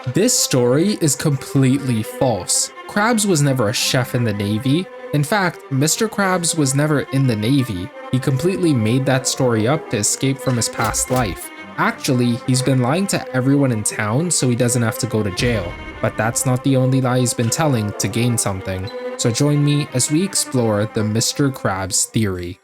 This story is completely false. Krabs was never a chef in the Navy. In fact, Mr. Krabs was never in the Navy. He completely made that story up to escape from his past life. Actually, he's been lying to everyone in town so he doesn't have to go to jail. But that's not the only lie he's been telling to gain something. So join me as we explore the Mr. Krabs Theory.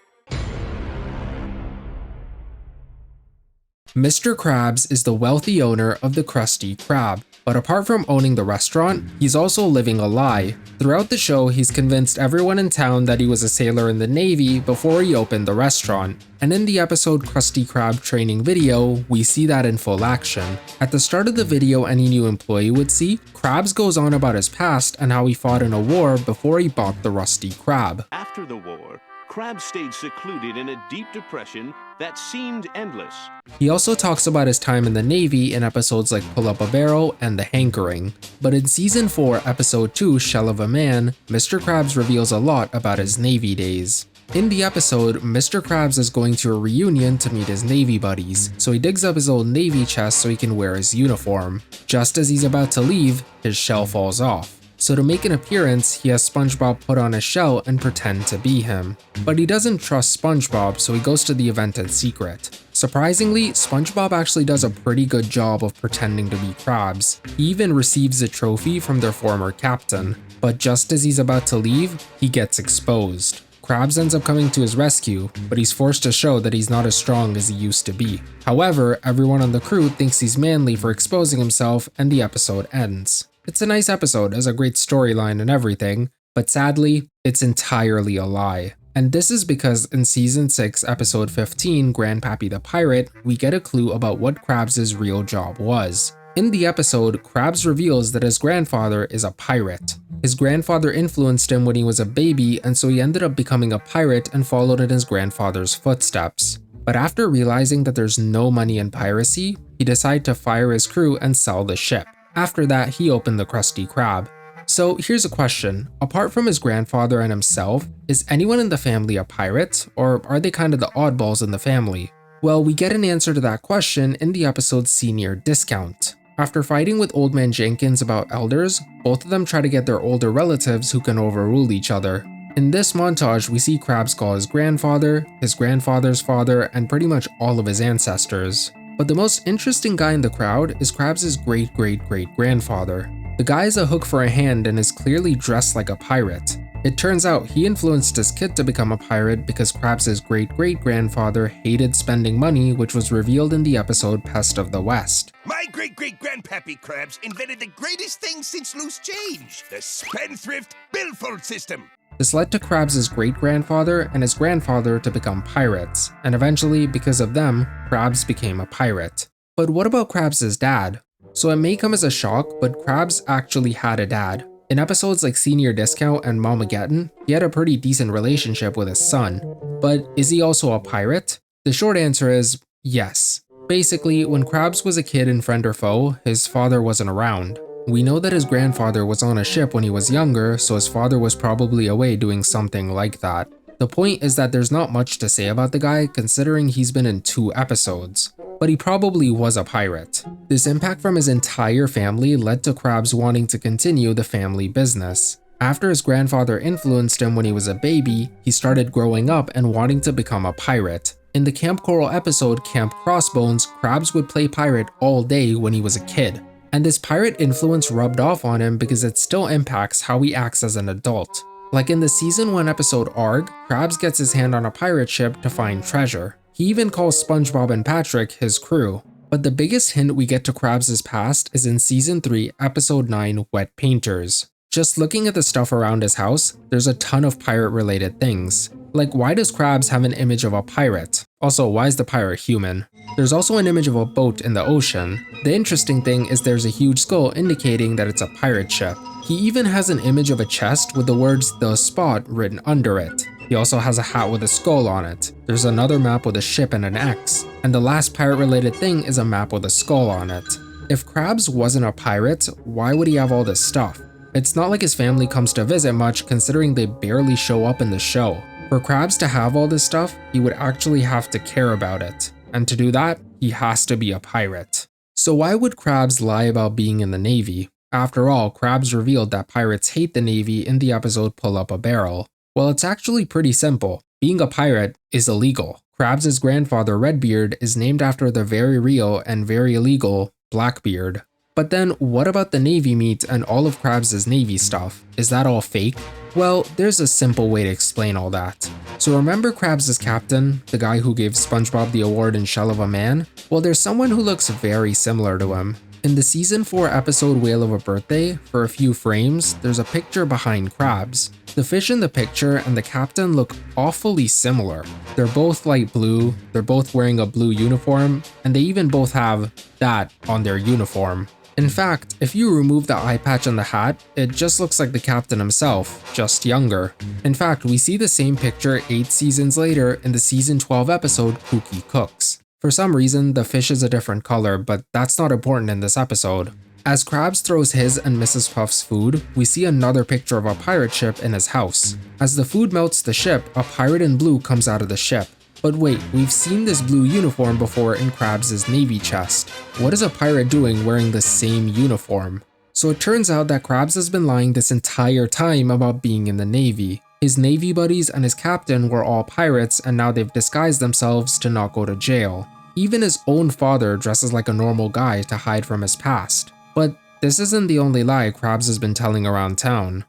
Mr. Krabs is the wealthy owner of the Krusty Krab, but apart from owning the restaurant, he's also living a lie. Throughout the show, he's convinced everyone in town that he was a sailor in the Navy before he opened the restaurant. And in the episode Krusty Krab training video, we see that in full action. At the start of the video any new employee would see, Krabs goes on about his past and how he fought in a war before he bought the Rusty Krab. After the war, Krabs stayed secluded in a deep depression that seemed endless. He also talks about his time in the Navy in episodes like Pull Up a Barrel and The Hankering. But in Season 4, Episode 2, Shell of a Man, Mr. Krabs reveals a lot about his Navy days. In the episode, Mr. Krabs is going to a reunion to meet his Navy buddies, so he digs up his old Navy chest so he can wear his uniform. Just as he's about to leave, his shell falls off. So to make an appearance, he has SpongeBob put on his shell and pretend to be him. But he doesn't trust SpongeBob, so he goes to the event in secret. Surprisingly, SpongeBob actually does a pretty good job of pretending to be Krabs. He even receives a trophy from their former captain. But just as he's about to leave, he gets exposed. Krabs ends up coming to his rescue, but he's forced to show that he's not as strong as he used to be. However, everyone on the crew thinks he's manly for exposing himself, and the episode ends. It's a nice episode, has a great storyline and everything, but sadly, it's entirely a lie. And this is because in Season 6, Episode 15, Grandpappy the Pirate, we get a clue about what Krabs' real job was. In the episode, Krabs reveals that his grandfather is a pirate. His grandfather influenced him when he was a baby, and so he ended up becoming a pirate and followed in his grandfather's footsteps. But after realizing that there's no money in piracy, he decided to fire his crew and sell the ship. After that, he opened the Krusty Krab. So here's a question. Apart from his grandfather and himself, is anyone in the family a pirate, or are they kind of the oddballs in the family? Well, we get an answer to that question in the episode Senior Discount. After fighting with Old Man Jenkins about elders, both of them try to get their older relatives who can overrule each other. In this montage, we see Krabs call his grandfather, his grandfather's father, and pretty much all of his ancestors. But the most interesting guy in the crowd is Krabs' great-great-great-grandfather. The guy is a hook for a hand and is clearly dressed like a pirate. It turns out he influenced his kid to become a pirate because Krabs' great-great-grandfather hated spending money, which was revealed in the episode Pest of the West. My great-great-grandpappy Krabs invented the greatest thing since loose change, the spendthrift billfold system. This led to Krabs' great-grandfather and his grandfather to become pirates, and eventually, because of them, Krabs became a pirate. But what about Krabs' dad? So it may come as a shock, but Krabs actually had a dad. In episodes like Senior Discount and Mamageddon, he had a pretty decent relationship with his son. But is he also a pirate? The short answer is yes. Basically, when Krabs was a kid in Friend or Foe, his father wasn't around. We know that his grandfather was on a ship when he was younger, so his father was probably away doing something like that. The point is that there's not much to say about the guy considering he's been in 2 episodes. But he probably was a pirate. This impact from his entire family led to Krabs wanting to continue the family business. After his grandfather influenced him when he was a baby, he started growing up and wanting to become a pirate. In the Camp Coral episode Camp Crossbones, Krabs would play pirate all day when he was a kid. And this pirate influence rubbed off on him because it still impacts how he acts as an adult. Like in the Season 1 episode Arg, Krabs gets his hand on a pirate ship to find treasure. He even calls SpongeBob and Patrick his crew. But the biggest hint we get to Krabs' past is in Season 3, Episode 9, Wet Painters. Just looking at the stuff around his house, there's a ton of pirate-related things. Like, why does Krabs have an image of a pirate? Also, why is the pirate human? There's also an image of a boat in the ocean. The interesting thing is there's a huge skull indicating that it's a pirate ship. He even has an image of a chest with the words "The Spot" written under it. He also has a hat with a skull on it. There's another map with a ship and an X. And the last pirate-related thing is a map with a skull on it. If Krabs wasn't a pirate, why would he have all this stuff? It's not like his family comes to visit much considering they barely show up in the show. For Krabs to have all this stuff, he would actually have to care about it. And to do that, he has to be a pirate. So why would Krabs lie about being in the Navy? After all, Krabs revealed that pirates hate the Navy in the episode Pull Up a Barrel. Well, it's actually pretty simple. Being a pirate is illegal. Krabs' grandfather Redbeard is named after the very real and very illegal Blackbeard. But then what about the Navy meat and all of Krabs' Navy stuff? Is that all fake? Well, there's a simple way to explain all that. So remember Krabs' captain, the guy who gave SpongeBob the award in Shell of a Man? Well, there's someone who looks very similar to him. In the season 4 episode Whale of a Birthday, for a few frames, there's a picture behind Krabs. The fish in the picture and the captain look awfully similar. They're both light blue, they're both wearing a blue uniform, and they even both have that on their uniform. In fact, if you remove the eye patch on the hat, it just looks like the captain himself, just younger. In fact, we see the same picture 8 seasons later in the season 12 episode Pookie Cooks. For some reason, the fish is a different color, but that's not important in this episode. As Krabs throws his and Mrs. Puff's food, we see another picture of a pirate ship in his house. As the food melts the ship, a pirate in blue comes out of the ship. But wait, we've seen this blue uniform before in Krabs' Navy chest. What is a pirate doing wearing the same uniform? So it turns out that Krabs has been lying this entire time about being in the Navy. His Navy buddies and his captain were all pirates, and now they've disguised themselves to not go to jail. Even his own father dresses like a normal guy to hide from his past. But this isn't the only lie Krabs has been telling around town.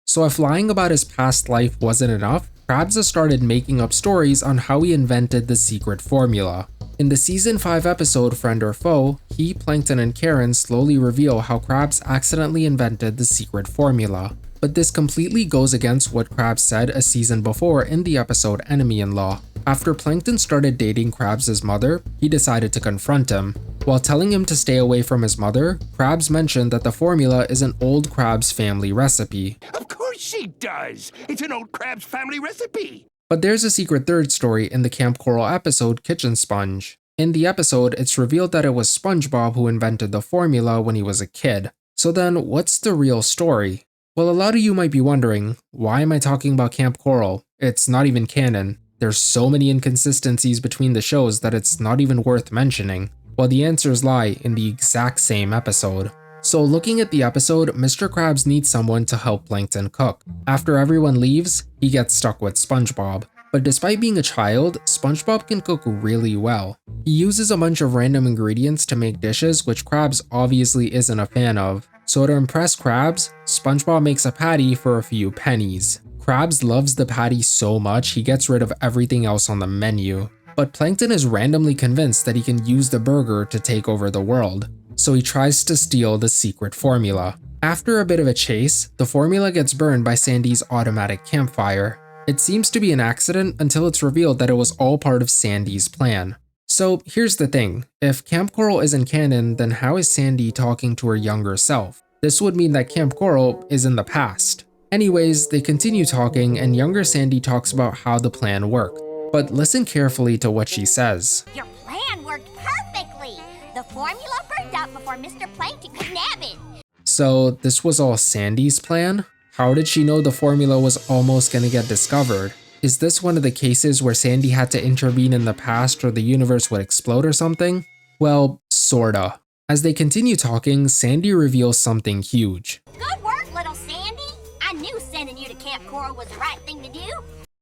So if lying about his past life wasn't enough, Krabs has started making up stories on how he invented the secret formula. In the season 5 episode Friend or Foe, he, Plankton, and Karen slowly reveal how Krabs accidentally invented the secret formula. But this completely goes against what Krabs said a season before in the episode Enemy-in-Law. After Plankton started dating Krabs' mother, he decided to confront him. While telling him to stay away from his mother, Krabs mentioned that the formula is an old Krabs family recipe. Of course she does! It's an old Krabs family recipe! But there's a secret third story in the Camp Coral episode Kitchen Sponge. In the episode, it's revealed that it was SpongeBob who invented the formula when he was a kid. So then, what's the real story? Well, a lot of you might be wondering, why am I talking about Camp Coral? It's not even canon. There's so many inconsistencies between the shows that it's not even worth mentioning. Well, the answers lie in the exact same episode. So looking at the episode, Mr. Krabs needs someone to help Plankton cook. After everyone leaves, he gets stuck with SpongeBob. But despite being a child, SpongeBob can cook really well. He uses a bunch of random ingredients to make dishes which Krabs obviously isn't a fan of. So to impress Krabs, SpongeBob makes a patty for a few pennies. Krabs loves the patty so much he gets rid of everything else on the menu. But Plankton is randomly convinced that he can use the burger to take over the world, so he tries to steal the secret formula. After a bit of a chase, the formula gets burned by Sandy's automatic campfire. It seems to be an accident until it's revealed that it was all part of Sandy's plan. So here's the thing, if Camp Coral isn't canon, then how is Sandy talking to her younger self? This would mean that Camp Coral is in the past. Anyways, they continue talking and younger Sandy talks about how the plan worked. But listen carefully to what she says. Your plan worked perfectly. The formula burned up before Mr. Plankton could nab it. So this was all Sandy's plan? How did she know the formula was almost gonna get discovered? Is this one of the cases where Sandy had to intervene in the past or the universe would explode or something? Well, sorta. As they continue talking, Sandy reveals something huge. Good work, little Sandy. I knew sending you to Camp Coral was the right thing to do.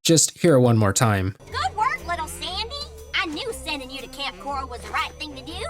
Just hear it one more time. Good work, little Sandy. I knew sending you to Camp Coral was the right thing to do.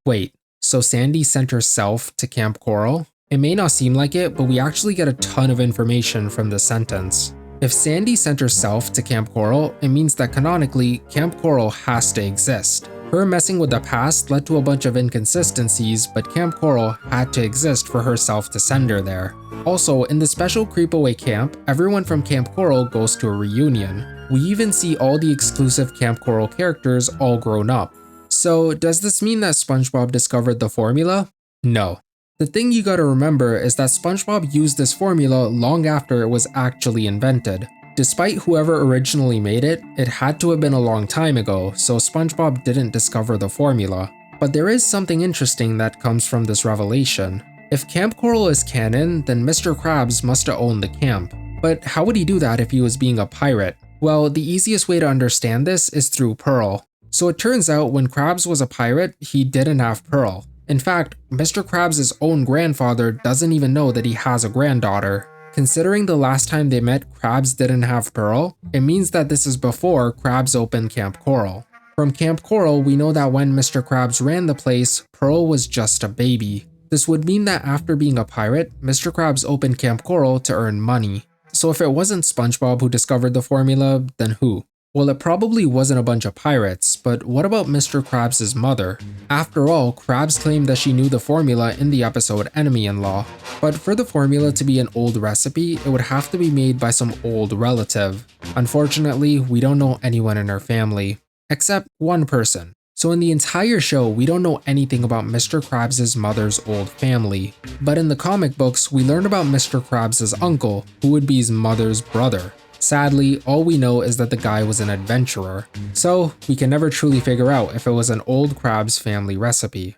Wait, so Sandy sent herself to Camp Coral? It may not seem like it, but we actually get a ton of information from this sentence. If Sandy sent herself to Camp Coral, it means that canonically, Camp Coral has to exist. Her messing with the past led to a bunch of inconsistencies, but Camp Coral had to exist for herself to send her there. Also, in the special Creepaway camp, everyone from Camp Coral goes to a reunion. We even see all the exclusive Camp Coral characters all grown up. So, does this mean that SpongeBob discovered the formula? No. The thing you gotta remember is that SpongeBob used this formula long after it was actually invented. Despite whoever originally made it, it had to have been a long time ago, so SpongeBob didn't discover the formula. But there is something interesting that comes from this revelation. If Camp Coral is canon, then Mr. Krabs must have owned the camp. But how would he do that if he was being a pirate? Well, the easiest way to understand this is through Pearl. So it turns out when Krabs was a pirate, he didn't have Pearl. In fact, Mr. Krabs' own grandfather doesn't even know that he has a granddaughter. Considering the last time they met Krabs didn't have Pearl, it means that this is before Krabs opened Camp Coral. From Camp Coral, we know that when Mr. Krabs ran the place, Pearl was just a baby. This would mean that after being a pirate, Mr. Krabs opened Camp Coral to earn money. So if it wasn't SpongeBob who discovered the formula, then who? Well, it probably wasn't a bunch of pirates, but what about Mr. Krabs' mother? After all, Krabs claimed that she knew the formula in the episode Enemy-in-Law. But for the formula to be an old recipe, it would have to be made by some old relative. Unfortunately, we don't know anyone in her family, except one person. So in the entire show, we don't know anything about Mr. Krabs' mother's old family. But in the comic books, we learn about Mr. Krabs' uncle, who would be his mother's brother. Sadly, all we know is that the guy was an adventurer, so we can never truly figure out if it was an old Krabs family recipe.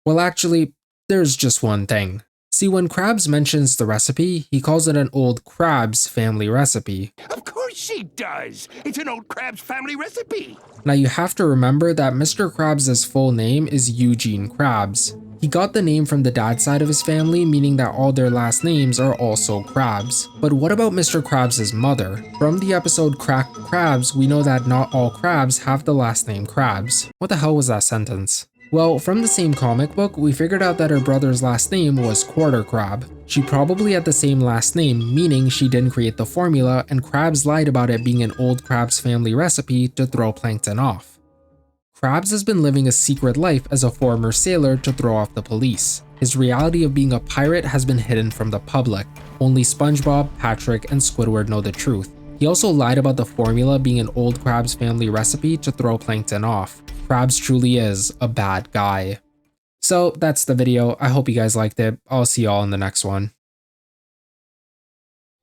Well, actually, there's just one thing. See, when Krabs mentions the recipe, he calls it an old Krabs family recipe. Of course she does! It's an old Krabs family recipe! Now you have to remember that Mr. Krabs' full name is Eugene Krabs. He got the name from the dad's side of his family, meaning that all their last names are also Krabs. But what about Mr. Krabs' mother? From the episode Cracked Krabs, we know that not all Krabs have the last name Krabs. What the hell was that sentence? Well, from the same comic book, we figured out that her brother's last name was Quarter Crab. She probably had the same last name, meaning she didn't create the formula, and Krabs lied about it being an old Krabs family recipe to throw Plankton off. Krabs has been living a secret life as a former sailor to throw off the police. His reality of being a pirate has been hidden from the public. Only SpongeBob, Patrick, and Squidward know the truth. He also lied about the formula being an old Krabs family recipe to throw Plankton off. Krabs truly is a bad guy. So that's the video. I hope you guys liked it. I'll see y'all in the next one.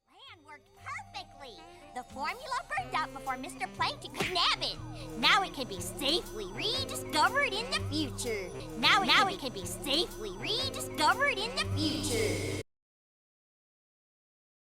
Plan worked perfectly. The formula burned out before Mr. Plankton could nab it. Now it can be safely rediscovered in the future. Now it can be safely rediscovered in the future.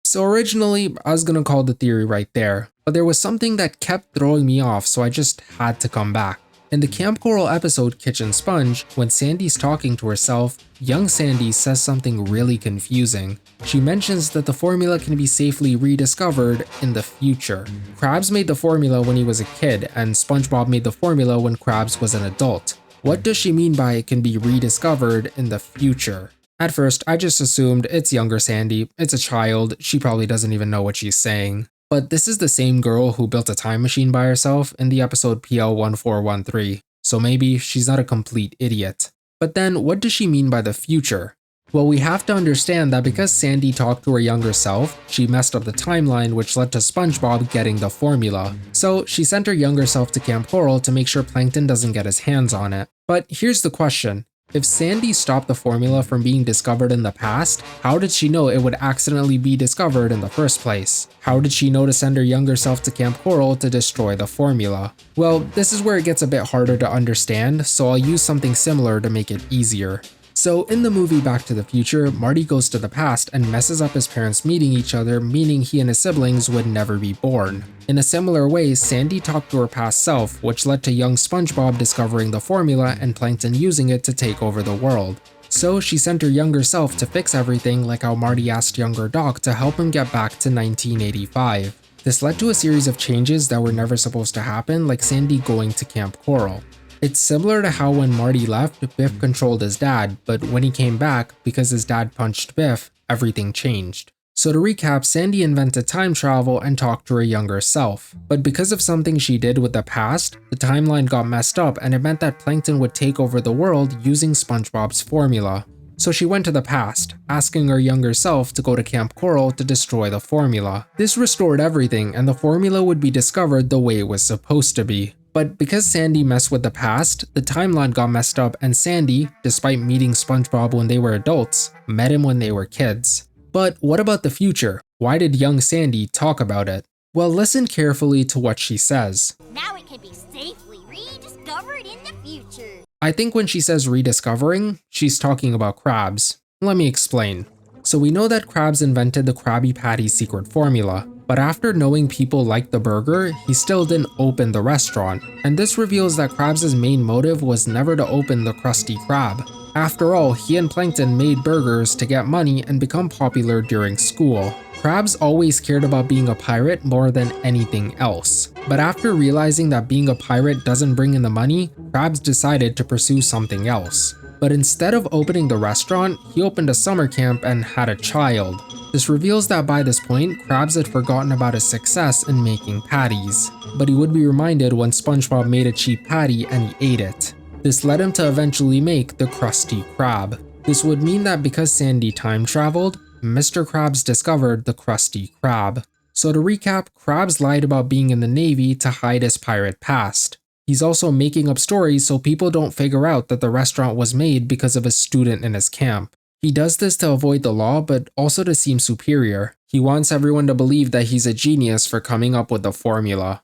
So originally, I was gonna call the theory right there, but there was something that kept throwing me off, so I just had to come back. In the Camp Coral episode Kitchen Sponge, when Sandy's talking to herself, young Sandy says something really confusing. She mentions that the formula can be safely rediscovered in the future. Krabs made the formula when he was a kid, and SpongeBob made the formula when Krabs was an adult. What does she mean by it can be rediscovered in the future? At first, I just assumed it's younger Sandy, it's a child, she probably doesn't even know what she's saying. But this is the same girl who built a time machine by herself in the episode PL1413, so maybe she's not a complete idiot. But then, what does she mean by the future? Well, we have to understand that because Sandy talked to her younger self, she messed up the timeline, which led to SpongeBob getting the formula. So she sent her younger self to Camp Coral to make sure Plankton doesn't get his hands on it. But here's the question. If Sandy stopped the formula from being discovered in the past, how did she know it would accidentally be discovered in the first place? How did she know to send her younger self to Camp Coral to destroy the formula? Well, this is where it gets a bit harder to understand, so I'll use something similar to make it easier. So in the movie Back to the Future, Marty goes to the past and messes up his parents meeting each other, meaning he and his siblings would never be born. In a similar way, Sandy talked to her past self, which led to young SpongeBob discovering the formula and Plankton using it to take over the world. So she sent her younger self to fix everything, like how Marty asked younger Doc to help him get back to 1985. This led to a series of changes that were never supposed to happen, like Sandy going to Camp Coral. It's similar to how when Marty left, Biff controlled his dad, but when he came back, because his dad punched Biff, everything changed. So to recap, Sandy invented time travel and talked to her younger self. But because of something she did with the past, the timeline got messed up and it meant that Plankton would take over the world using SpongeBob's formula. So she went to the past, asking her younger self to go to Camp Coral to destroy the formula. This restored everything and the formula would be discovered the way it was supposed to be. But because Sandy messed with the past, the timeline got messed up and Sandy, despite meeting SpongeBob when they were adults, met him when they were kids. But what about the future? Why did young Sandy talk about it? Well, listen carefully to what she says. Now it can be safely rediscovered in the future. I think when she says rediscovering, she's talking about Krabs. Let me explain. So we know that Krabs invented the Krabby Patty secret formula. But after knowing people liked the burger, he still didn't open the restaurant, and this reveals that Krabs' main motive was never to open the Krusty Krab. After all, he and Plankton made burgers to get money and become popular during school. Krabs always cared about being a pirate more than anything else. But after realizing that being a pirate doesn't bring in the money, Krabs decided to pursue something else. But instead of opening the restaurant, he opened a summer camp and had a child. This reveals that by this point, Krabs had forgotten about his success in making patties. But he would be reminded when SpongeBob made a cheap patty and he ate it. This led him to eventually make the Krusty Krab. This would mean that because Sandy time traveled, Mr. Krabs discovered the Krusty Krab. So to recap, Krabs lied about being in the Navy to hide his pirate past. He's also making up stories so people don't figure out that the restaurant was made because of a student in his camp. He does this to avoid the law, but also to seem superior. He wants everyone to believe that he's a genius for coming up with the formula.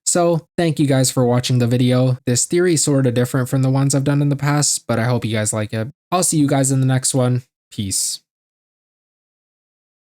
So, thank you guys for watching the video. This theory is sorta different from the ones I've done in the past, but I hope you guys like it. I'll see you guys in the next one. Peace.